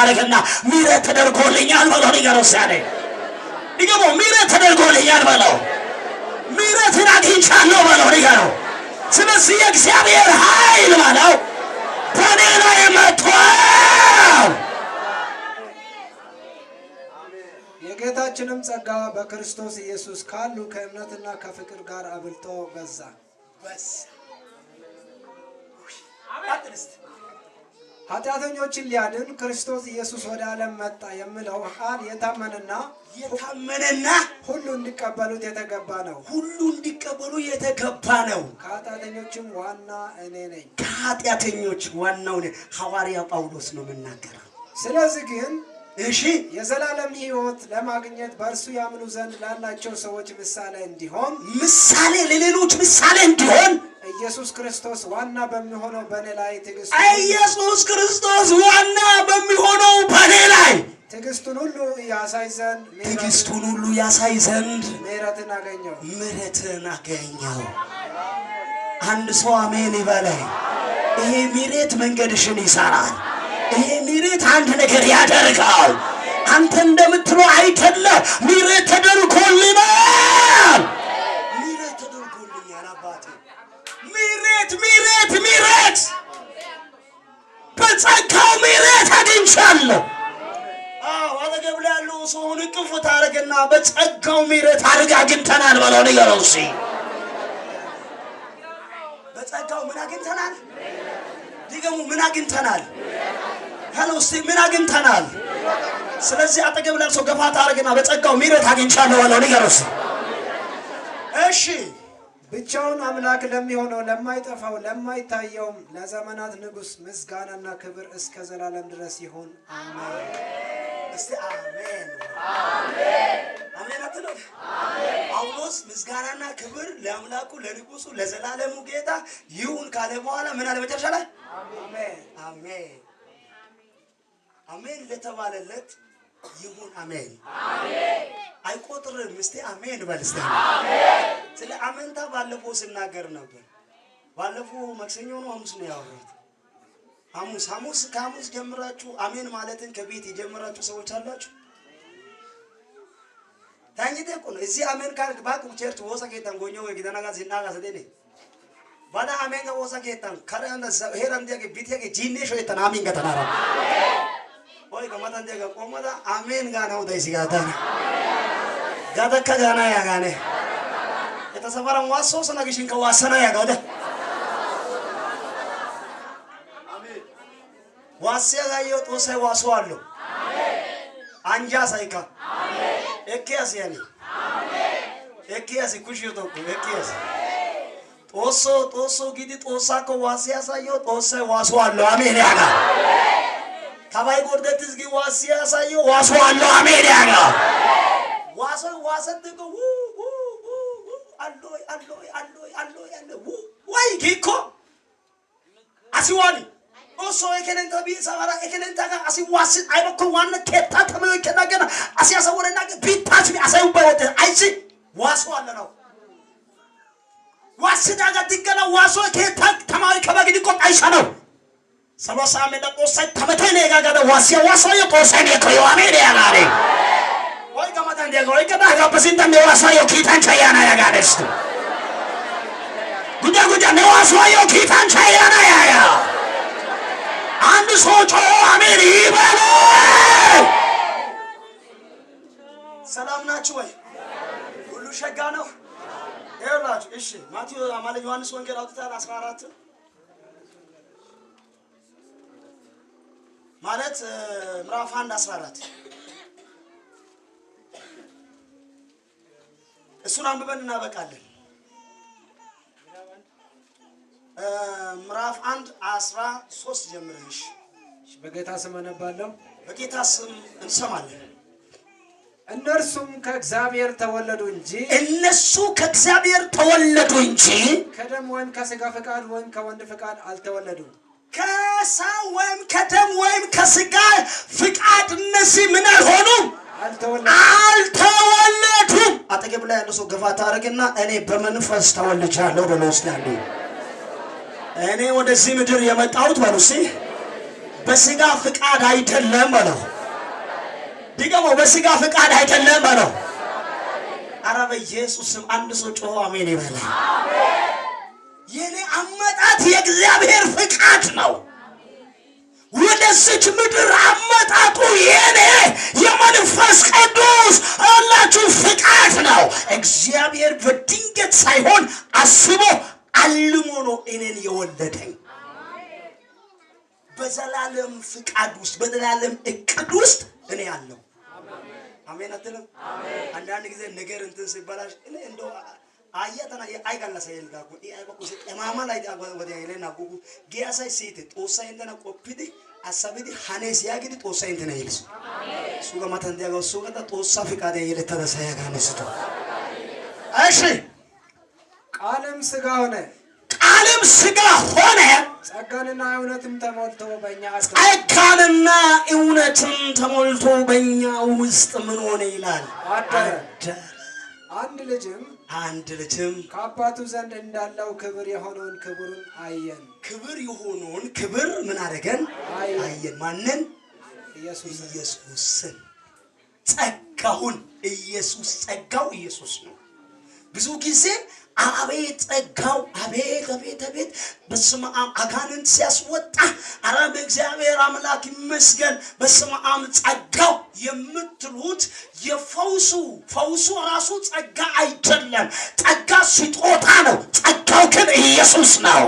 አረገና ምሕረት ተደርጎልኛል በለው ንገረው ሲያለ ይገሞ ምሕረት ተደርጎልኛል በለው ምሕረትን አግኝቻለሁ በለው ንገረው ስለዚህ የእግዚአብሔር ኃይል በለው በእኔ ላይ መጥቷል የጌታችንም ጸጋ በክርስቶስ ኢየሱስ ካሉ ከእምነትና ከፍቅር ጋር አብልጦ በዛ ኃጢአተኞችን ሊያድን ክርስቶስ ኢየሱስ ወደ ዓለም መጣ የሚለው ቃል የታመነና ሁሉ እንዲቀበሉት የተገባ ነው። ሁሉ እንዲቀበሉ የተገባ ነው። ከኃጢአተኞችም ዋና እኔ ነኝ። ከኃጢአተኞች ዋናው ሐዋርያ ጳውሎስ ነው የምናገረው። ስለዚህ ግን እሺ የዘላለም ሕይወት ለማግኘት በእርሱ ያምኑ ዘንድ ላላቸው ሰዎች ምሳሌ እንዲሆን ለሌሎች ምሳሌ እንዲሆን ኢየሱስ ክርስቶስ ዋና በሚሆነው በእኔ ላይ ትዕግስቱን ሁሉ ያሳይ ዘንድ ምሕረትን አገኘው። አንድ ሰው አሜን ይበላይ። ይሄ ምሕረት መንገድሽን ይሰራል። ይሄ ምሕረት አንድ ነገር ያደርጋል። አንተ እንደምትለው አይደለም። ምሕረት ተደርጎልኛል። አባቴ ምሕረት በጸጋው ምሕረት አግኝቻለሁ። አጠገብ ላይ ያለው ሰውን እቅፍ ታደርግና በጸጋው ምሕረት አግኝተናል በለው ንገረው። እሺ በጸጋው ምን አግኝተናል? ድገሙ። ምን አግኝተናል? ሄሎ እስቲ ምን አግኝተናል? ስለዚህ አጠገብ ላይ ሰው ገፋ ታደርግና በጸጋው ምሕረት አግኝቻለሁ በለው ንገረው። እሺ ብቻውን አምላክ ለሚሆነው ለማይጠፋው ለማይታየውም ለዘመናት ንጉሥ ምስጋናና ክብር እስከ ዘላለም ድረስ ይሁን አሜን። እስቲ አሜን አሜን አሜን አትሉ? ጳውሎስ ምስጋናና ክብር ለአምላኩ ለንጉሱ ለዘላለሙ ጌታ ይሁን ካለ በኋላ ምን አለ መጨረሻ ላይ? አሜን አሜን አሜን ለተባለለት ይሁን አሜን አሜን። አይቆጥርም። እስቲ አሜን በል እስቲ አሜን። ስለ አሜንታ ባለፈው ስናገር ነበር። ባለፈው ማክሰኞ ነው ሐሙስ ነው ያወራሁት። ከሐሙስ ጀምራችሁ አሜን ማለትን ከቤት የጀመራችሁ ሰዎች አላችሁ። ታንጊቴ እኮ ነው እዚህ አሜን ካልክ ባክ ቸርች ወሳ ጌታን ጎኞ ወግዳና ጋር ሲናጋ ሰደኔ ባዳ አሜን ወሳ ጌታን ከራና ሄራን ዲያገ ቢቲያገ ጂኔ ሾይታን አሜን ገተናራ ወይ ከማታን ዲያገ ቆሞዳ አሜን ጋናው ዳይሲ ጋታን ጋዳካ ጋና ያጋኔ የተሰፈረን ዋሶ ሰናግሽን ከዋሰና ያጋደ አሜን ዋሲያ ጋዮ ጦሳይ ዋሶ አሉ አሜን አንጃ ሳይካ አሜን ኤኪያስ ያኒ አሜን ኤኪያስ ኩሽዮ ተኩ ኤኪያስ ጦሶ ጊዲ ጦሳኮ ዋሲያ ሳዮ ጦሳይ ዋሶ አሉ አሜን ያጋ ታባይ ጎርደትስ ጊ ዋሲያ ሳዮ ዋሶ አሉ አሜን ያጋ ዋሰንደጎ አሎይ ወይ ጊኮ አሲዋኒ ኦሶ ኤከነንታ ቢሳራ ኤከነንታ ጋ አሲዋስ አይበኮ ዋነ ከታ ተመዮ ከናገና አሲያሰወረና ቢታች ቢአሳዩ ባይወተ አይሲ ዋሶ አለ ነው ዋስዳጋ ዲገና ዋሶ ከታ ተማሪ ከባግዲ ቆጥ አይሻ ነው ሰሎሳ መለቆ ሳይ ተመተኔ ጋጋዳ ዋሲያ ዋሳዮ ቆሳኔ ኮዮ አሜን ያጋሪ ወይ ከማታን ዲያጎ ወይ ከዳጋ በሲንተን ዋሳዮ ኪታን ቻያና ያጋደስ ጉዳ ነው ዋሳዮ ኪታን ቻያና ያጋ አንድ ሰው አሜን ይበል። ሰላም ናችሁ ወይ? ሁሉ ሸጋ ነው ይላችሁ። እሺ ማቴዎስ ማለት ዮሐንስ ወንጌል አውጥተን 14 ማለት ምዕራፍ 1 14 እሱን አንብበን እናበቃለን። ምዕራፍ 1 13 ጀምረሽ በጌታ ስም አነባለሁ። በጌታ ስም እንሰማለን። እነሱ ከእግዚአብሔር ተወለዱ እንጂ ከደም ወይም ከሥጋ ፈቃድ ወይም ከወንድ ፈቃድ አልተወለዱም። ከሰው ወይም ከደም ወይም ከሥጋ ፈቃድ እነዚህ ምን አልሆኑም? አልተወለዱም። አጠገብ ላይ ያለው ሰው ገፋ ታረግና እኔ በመንፈስ ተወልጃለሁ ብሎ ይስላል። እኔ ወደዚህ ምድር የመጣሁት በሉሲ በስጋ ፍቃድ አይደለም በለው። ድገሞ በስጋ ፍቃድ አይደለም በለው። ኧረ በኢየሱስ ስም አንድ ሰው ጮሆ አሜን ይበል። የኔ አመጣጥ የእግዚአብሔር ፍቃድ ነው። ወደዚች ምድር አመጣጡ የኔ የመንፈስ ቅዱስ አላችሁ ፍቃድ ነው። እግዚአብሔር በድንገት ሳይሆን አስቦ አልሞ ነው እኔን የወለደኝ። በዘላለም ፍቃድ ውስጥ በዘላለም እቅድ ውስጥ እኔ ያለው አሜን አትልም? አንዳንድ ጊዜ ነገር እንትን ሲባላሽ እኔ እንደው አያተና አይጋላሳ ይልጋኩ አይበኩ ሲቀማማ ላይ ወደ ያለና ጉጉ ጊያሳይ ሲት ጦሳይ እንደና ቆፕዲ አሳብዲ ሐኔስ ያግዲ ጦሳይ እንደና ይልስ ሱጋ ማታን ዲያጋ ሱጋ ጦሳ ፍቃድ የለተደሳ ያጋነስቶ እሺ ቃልም ሥጋ ሆነ ቃልም ሥጋ ሆነ ጸጋንና እውነትም ተሞልቶ በእኛ ጸጋንና እውነትም ተሞልቶ በእኛ ውስጥ ምን ሆነ ይላል አደረ። አንድ ልጅም ከአባቱ ዘንድ እንዳለው ክብር የሆነውን ክብሩን አየን። ክብር የሆነውን ክብር ምን አደረገን? አየን። ማንን? ኢየሱስን። ጸጋውን ኢየሱስ ጸጋው ኢየሱስ ነው። ብዙ ጊዜ አቤት ጸጋው አቤት አቤት አቤት በስመ አብ አጋንንት ሲያስወጣ ኧረ በእግዚአብሔር አምላክ ይመስገን በስመ አብ ጸጋው የምትሉት የፈውሱ ራሱ ጸጋ አይደለም። ጸጋ ስጦታ ነው። ጸጋው ግን ኢየሱስ ነው።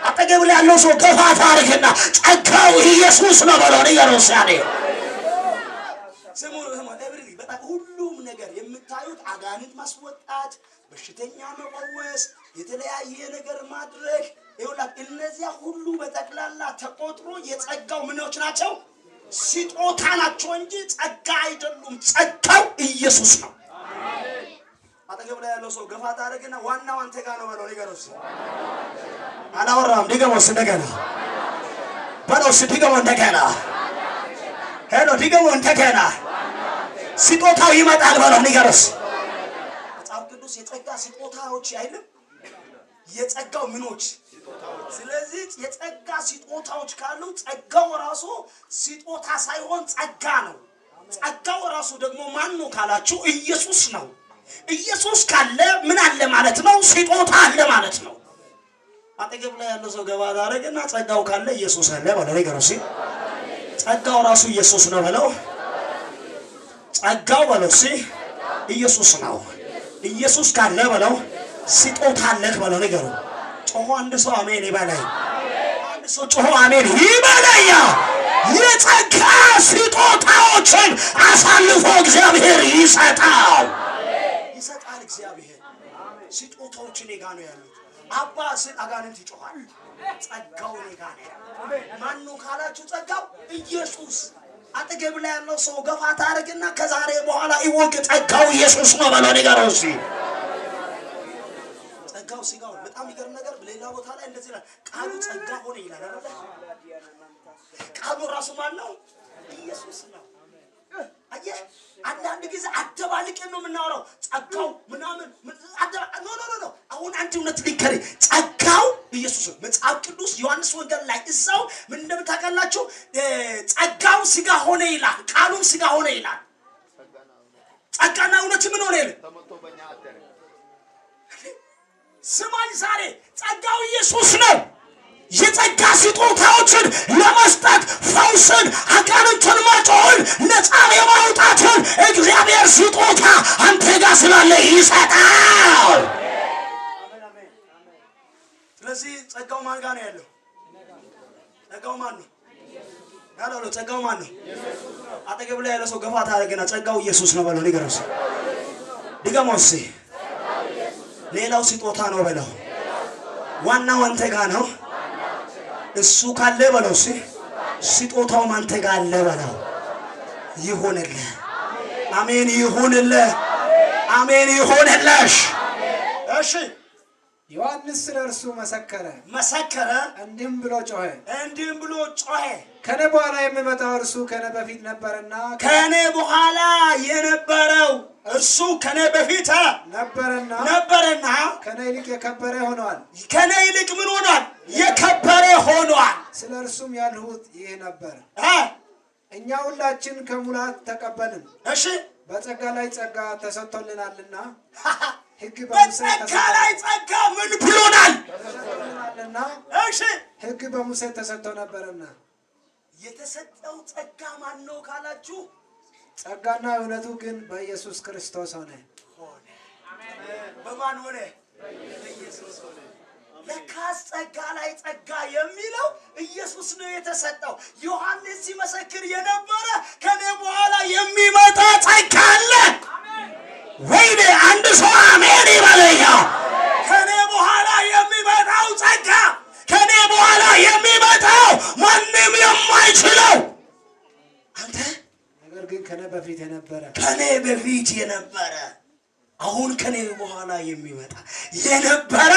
አጠገብ ላይ ያለው ሰው ገፋ ታሪክና ጸጋው ኢየሱስ ነው በለው ንገረው። ሲያኔ ስሙ በጣም ሁሉም ነገር የምታዩት አጋንንት ማስወጣት በሽተኛ መፈወስ የተለያየ ነገር ማድረግ ይውላል። እነዚያ ሁሉ በጠቅላላ ተቆጥሮ የጸጋው ምኖች ናቸው? ስጦታ ናቸው እንጂ ጸጋ አይደሉም። ጸጋው ኢየሱስ ነው። አጠገብ ላይ ያለው ሰው ገፋ ታደርግና ዋናው አንተ ጋር ነው በለው ንገረው። አላወራም ድገሞስ እንደገና በለው። ድገሞ እንደገና ሄሎ ድገሞ እንደገና ስጦታው ይመጣል በለው ንገረው። ቅዱስ የጸጋ ስጦታዎች አይደለም የጸጋው ምኖች። ስለዚህ የጸጋ ስጦታዎች ካሉ ጸጋው ራሱ ስጦታ ሳይሆን ጸጋ ነው። ጸጋው ራሱ ደግሞ ማን ነው ካላችሁ ኢየሱስ ነው። ኢየሱስ ካለ ምን አለ ማለት ነው? ስጦታ አለ ማለት ነው። አጠገብ ላይ ያለው ሰው ገባ አደረገና ጸጋው ካለ ኢየሱስ አለ ማለት ነው። ጸጋው ራሱ ኢየሱስ ነው በለው። ጸጋው በለው ኢየሱስ ነው። ኢየሱስ ካለ በለው ስጦታ አለህ በለው ነገሩ። ጮሆ አንድ ሰው አሜን ይበላይ። አንድ ሰው ጮሆ አሜን ይበላያ። የጸጋ ስጦታዎችን አሳልፎ እግዚአብሔር ይሰጣል። እግዚአብሔር ስጦታዎች እኔ ጋር ነው ያሉት። አባ ስል አጋንንት ይጮሃል። ጸጋው እኔ ጋር ነው። ማን ነው ካላችሁ ጸጋው ኢየሱስ። አጠገብ ላይ ያለው ሰው ገፋ ታርግና ከዛሬ በኋላ ይወቅ ጸጋው ኢየሱስ ነው በለው ንገረው። ጸጋው ሲጋው በጣም ይገርም ነገር ሌላ ቦታ ላይ እንደዚህ ይላል። ቃሉ ጸጋ ሆነ ይላል አይደል? ቃሉ ራሱ ማን ነው? ኢየሱስ ነው። አየህ አንዳንድ ጊዜ አደባልቀን ነው የምናወራው። ጸጋው ምናምን ኖ አሁን አንተ እውነት ሊከሪ ጸጋው ኢየሱስ ነው። መጽሐፍ ቅዱስ ዮሐንስ ወንጌል ላይ እዛው ምን እንደምታውቃላችሁ ጸጋው ስጋ ሆነ ይላል። ቃሉም ስጋ ሆነ ይላል። ጸጋና እውነት ምን ሆነ ይላል? ስማኝ ዛሬ ጸጋው ኢየሱስ ነው። የጸጋ ስጦታዎችን ለመስጠት ፈውስን፣ አጋንንትን ማጮህን፣ ነፃ የማውጣትን እግዚአብሔር ስጦታ አንተ ጋር ስላለ ይሰጣል። ስለዚህ ጸጋው ማን ጋር ነው ያለው? ጸጋው ማን ነው ያለው? ጸጋው ማን ነው? አጠገብ ላይ ያለ ሰው ገፋ ታደርግና ጸጋው ኢየሱስ ነው በለው ንገረው። ድገሞስ ሌላው ስጦታ ነው በለው። ዋናው አንተ ጋር ነው። እሱ ካለ በለው ስጦታው አንተ ጋር አለ በለው። ይሁንልህ። አሜን ይሁንልህ። አሜን ይሁንልሽ። እሺ ዮሐንስ ስለ እርሱ መሰከረ እንዲህም ብሎ ጮኸ ከኔ በኋላ የሚመጣው እርሱ ከኔ በፊት ነበርና ከኔ በኋላ የነበረው እርሱ ከኔ በፊት ነበርና ከኔ ይልቅ የከበረ ሆኗል። ከኔ ይልቅ ምን ሆኗል? የከበረ ሆኗል። ስለ እርሱም ያልሁት ይህ ነበር። እኛ ሁላችን ከሙላት ተቀበልን። እሺ በጸጋ ላይ ጸጋ ተሰጥቶልናልና ሕግ በጸጋ ላይ ጸጋ ምን ብሎናል? ተሰጥቶልናልና እሺ ሕግ በሙሴ ተሰጥቶ ነበርና የተሰጠው ጸጋ ማን ነው ካላችሁ ጸጋና እውነቱ ግን በኢየሱስ ክርስቶስ ሆነ። በማን ሆነ? በኢየሱስ ሆነ። ለካስ ጸጋ ላይ ጸጋ የሚለው ኢየሱስ ነው የተሰጠው። ዮሐንስ ሲመሰክር የነበረ ከኔ በኋላ የሚመጣ ጸጋ አለ። ወይኔ አንድ ሰው አሜን ይበለኛ። ከኔ በኋላ የሚመጣው ጸጋ፣ ከኔ በኋላ የሚመጣው ማንም የማይችለው አንተ ነገር ግን ከኔ በፊት የነበረ አሁን ከኔ በኋላ የሚመጣ የነበረ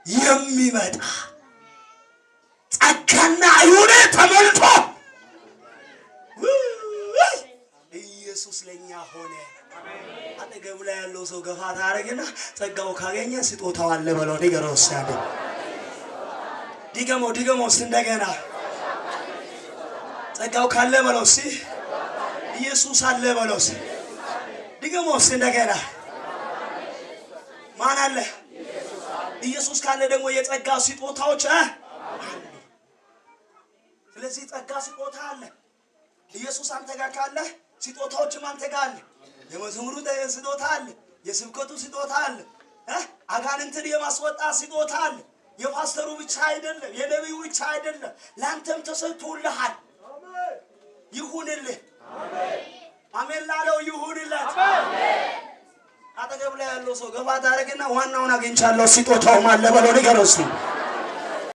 የሚመጣ ጸጋና እውነት ተሞልቶ ኢየሱስ ለኛ ሆነ። አጠገቡ ላይ ያለው ሰው ገፋ ታረግና ጸጋው ካገኘ ስጦታው አለ በለው። ንገረው ሲያደ ዲገሞ እንደገና ጸጋው ካለ በለው። ኢየሱስ አለ በለው። ዲገሞ እንደገና ማን አለ? ኢየሱስ ካለ ደግሞ የጸጋ ስጦታዎች አሉ። ስለዚህ ጸጋ ስጦታ አለ። ኢየሱስ አንተ ጋር ካለ ስጦታዎችም አንተ ጋር አለ። የመዝሙሩ ስጦታ አለ። የስብከቱ ስጦታ አለ። አጋንንትን የማስወጣት ስጦታ አለ። የፓስተሩ ብቻ አይደለም፣ የነቢዩ ብቻ አይደለም። ላንተም ተሰጥቶልሃል። ይሁንልህ። አሜን ላለው ይሁንለት። አጠገብ ላይ ያለው ሰው ገባ ታረግና ዋናውን አግኝቻለሁ ስጦታው ማለ በለው። ንገረው እስቲ